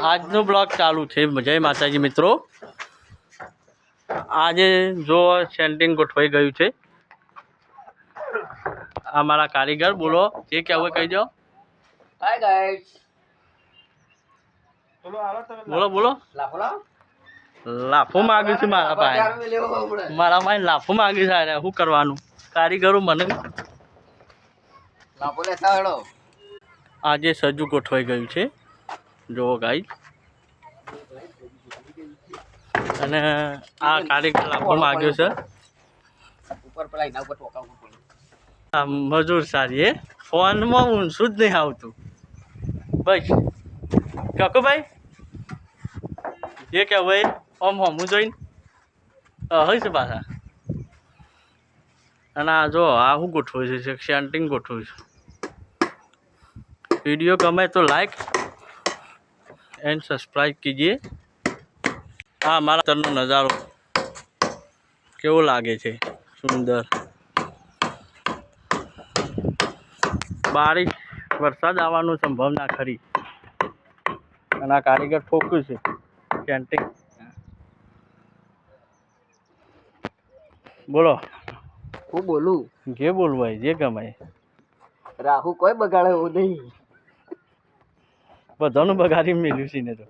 આજનો બ્લોગ ચાલુ છે। જય માતાજી મિત્રો। આજે જો સેન્ટિંગ ગોઠવાઈ ગયું છે। આ મારા કારીગર બોલો જે કહેવું કહી દો। હાય ગાઈસ બોલો બોલો। લાફો માગ્યું છે મારા પાસે। મારા પાસે લાફો માગ્યું છે। શું કરવાનું કારીગરો મને લાફો લેતા હેડો। આજે સજુ ગોઠવાઈ ગયું છે જુઓ ગાઈસ। અને આ કારીગર લાફો માગ્યો છે। ઉપર પેલા એના ઉપર ટોકા ઉપર આ મજૂર સારી એ ફોનમાં ઊંચું જ નહીં આવતું બસ કાકુભાઈ જે કે ભાઈ આમ હમું જોઈને હોય છે પાછા। અને આ જો આ શું ગોઠવું છે સેન્ટિંગ ગોઠવું છે। वीडियो गमे तो लाइक एंड सब्सक्राइब कीजिए। हाँ हमारा तरनो नज़ारो केवो लागे छे सुंदर। बारिश वरसाद आवानो संभावना खरी। અને આ કારીગર ઠોક્યું છે સેન્ટિંગ। બોલો હું બોલું જે બોલવું હોય જે ગમે। રાહુ કોઈ બગાડે એવું નહીં। બધાનું બગાડી મેલ્યું છે ને તો